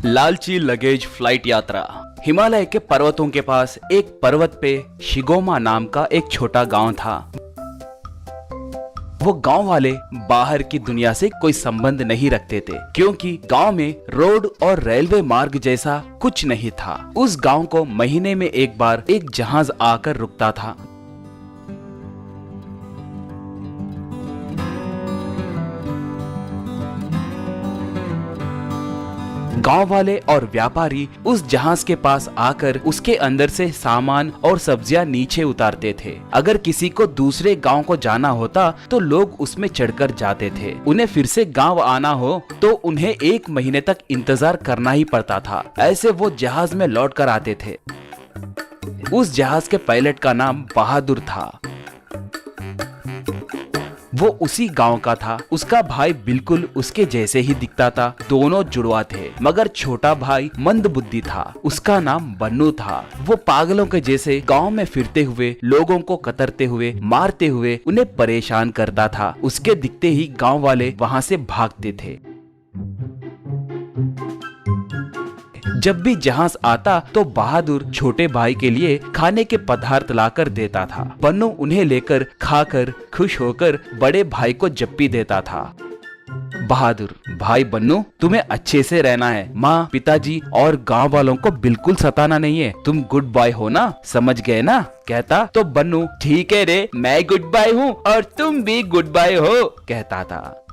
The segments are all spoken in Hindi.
लालची लगेज फ्लाइट यात्रा। हिमालय के पर्वतों के पास एक पर्वत पे शिगोमा नाम का एक छोटा गांव था। वो गांव वाले बाहर की दुनिया से कोई संबंध नहीं रखते थे, क्योंकि गांव में रोड और रेलवे मार्ग जैसा कुछ नहीं था। उस गांव को महीने में एक बार एक जहाज आकर रुकता था। गांव वाले और व्यापारी उस जहाज के पास आकर उसके अंदर से सामान और सब्जियां नीचे उतारते थे। अगर किसी को दूसरे गांव को जाना होता तो लोग उसमें चढ़कर जाते थे। उन्हें फिर से गांव आना हो तो उन्हें 1 महीने तक इंतजार करना ही पड़ता था। ऐसे वो जहाज में लौट कर आते थे। उस जहाज के पायलट का नाम बहादुर था। वो उसी गांव का था। उसका भाई बिल्कुल उसके जैसे ही दिखता था। दोनों जुड़वा थे, मगर छोटा भाई मंद बुद्धि था। उसका नाम बन्नू था। वो पागलों के जैसे गांव में फिरते हुए लोगों को कतरते हुए, मारते हुए उन्हें परेशान करता था। उसके दिखते ही गांव वाले वहां से भागते थे। जब भी जहाज आता तो बहादुर छोटे भाई के लिए खाने के पदार्थ लाकर देता था। बन्नू उन्हें लेकर खाकर खुश होकर बड़े भाई को जप्पी देता था। बहादुर, भाई बन्नू, तुम्हें अच्छे से रहना है। माँ, पिताजी और गांव वालों को बिल्कुल सताना नहीं है। तुम गुड बॉय हो ना, समझ गए ना? कहता तो बन्नू, ठीक है रे, मैं गुड बॉय हूँ और तुम भी गुड बॉय हो, कहता था।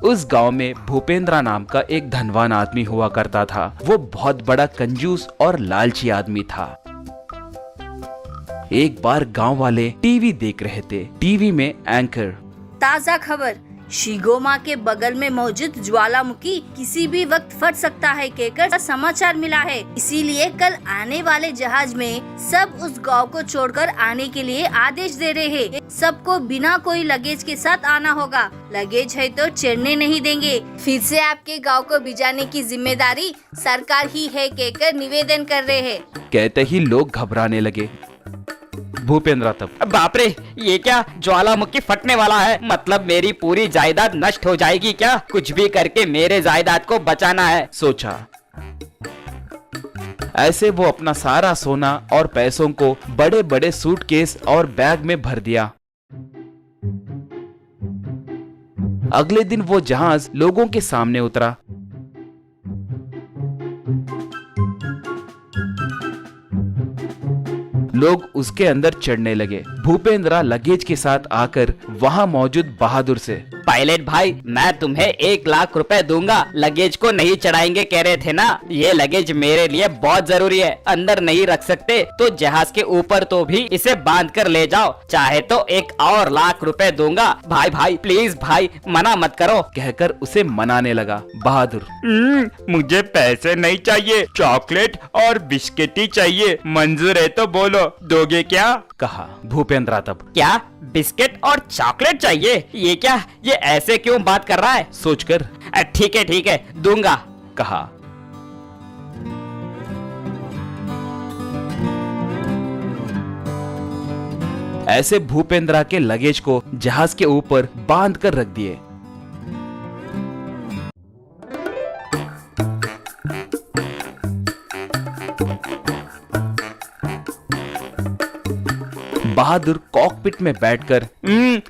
उस गांव में भूपेंद्र नाम का एक धनवान आदमी हुआ करता था। वो बहुत बड़ा कंजूस और लालची आदमी था। एक बार गांव वाले टीवी देख रहे थे। टीवी में एंकर, ताज़ा खबर, शिगोमा के बगल में मौजूद ज्वालामुखी किसी भी वक्त फट सकता है कहकर समाचार मिला है। इसीलिए कल आने वाले जहाज में सब उस गांव को छोड़कर आने के लिए आदेश दे रहे हैं। सबको बिना कोई लगेज के साथ आना होगा। लगेज है तो चढ़ने नहीं देंगे। फिर से आपके गांव को भिजाने की जिम्मेदारी सरकार ही है कहकर निवेदन कर रहे हैं। कहते ही लोग घबराने लगे। भूपेंद्र तब, बाप रे, ये क्या, ज्वालामुखी फटने वाला है? मतलब मेरी पूरी जायदाद नष्ट हो जाएगी क्या? कुछ भी करके मेरे जायदाद को बचाना है, सोचा। ऐसे वो अपना सारा सोना और पैसों को बड़े बड़े सूटकेस और बैग में भर दिया। अगले दिन वो जहाज लोगों के सामने उतरा। लोग उसके अंदर चढ़ने लगे। भूपेंद्र लगेज के साथ आकर वहां मौजूद बहादुर से, पायलट भाई, मैं तुम्हें 1 लाख रुपए दूंगा। लगेज को नहीं चढ़ाएंगे कह रहे थे ना? ये लगेज मेरे लिए बहुत जरूरी है। अंदर नहीं रख सकते तो जहाज के ऊपर तो भी इसे बांध कर ले जाओ। चाहे तो 1 और लाख रुपए दूंगा। भाई भाई, प्लीज भाई, मना मत करो, कहकर उसे मनाने लगा। बहादुर, मुझे पैसे नहीं चाहिए, चॉकलेट और बिस्किट ही चाहिए। मंजूर है तो बोलो, दोगे क्या? कहा। भूपेंद्र तब, क्या बिस्किट और चॉकलेट चाहिए? ये क्या, ये ऐसे क्यों बात कर रहा है? सोचकर, ठीक है, दूंगा, कहा। ऐसे भूपेंद्र के लगेज को जहाज के ऊपर बांध कर रख दिए। बहादुर कॉकपिट में बैठकर,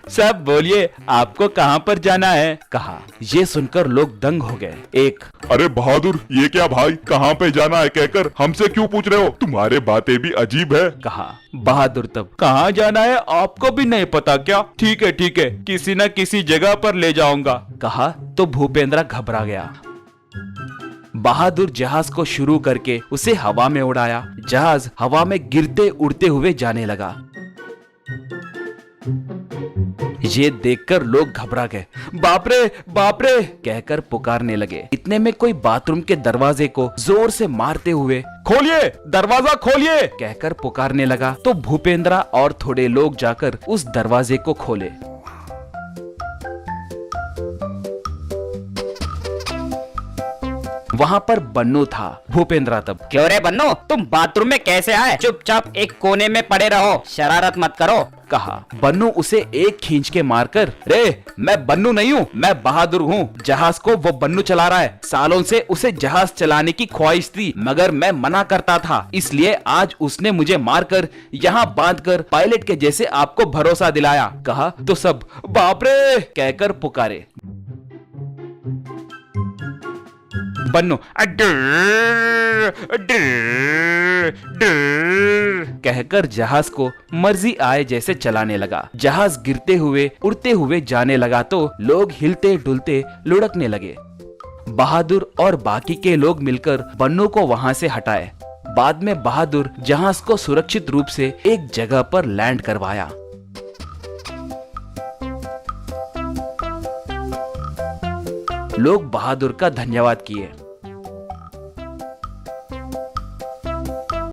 सब बोलिए, आपको कहाँ पर जाना है? कहा। ये सुनकर लोग दंग हो गए। एक, अरे बहादुर, ये क्या भाई, कहाँ पे जाना है कहकर हमसे क्यों पूछ रहे हो? तुम्हारे बातें भी अजीब है, कहा। बहादुर तब, कहाँ जाना है आपको भी नहीं पता क्या? ठीक है, किसी न किसी जगह पर ले जाऊंगा, कहा। तो भूपेंद्र घबरा गया। बहादुर जहाज को शुरू करके उसे हवा में उड़ाया। जहाज हवा में गिरते उड़ते हुए जाने लगा। ये देखकर लोग घबरा गए। बाप रे कहकर पुकारने लगे। इतने में कोई बाथरूम के दरवाजे को जोर से मारते हुए, खोलिए, दरवाजा खोलिए, कहकर पुकारने लगा। तो भूपेंद्र और थोड़े लोग जाकर उस दरवाजे को खोले। वहाँ पर बन्नू था। भूपेंद्र तब क्यों रे बन्नू, तुम बाथरूम में कैसे आए? चुपचाप एक कोने में पड़े रहो, शरारत मत करो। कहा। बन्नू उसे एक खींच के मारकर, रे मैं बन्नू नहीं हूँ, मैं बहादुर हूँ। जहाज को वो बन्नू चला रहा है। सालों से उसे जहाज चलाने की ख्वाहिश थी, मगर मैं मना करता था, इसलिए आज उसने मुझे मारकर यहाँ बांधकर पायलट के जैसे आपको भरोसा दिलाया। कहा तो सब बाप रे कहकर पुकारे। बन्नू कहकर जहाज को मर्जी आए जैसे चलाने लगा। जहाज गिरते हुए उड़ते हुए जाने लगा तो लोग हिलते डुलते लुढ़कने लगे। बहादुर और बाकी के लोग मिलकर बन्नू को वहां से हटाए। बाद में बहादुर जहाज को सुरक्षित रूप से एक जगह पर लैंड करवाया। लोग बहादुर का धन्यवाद किए।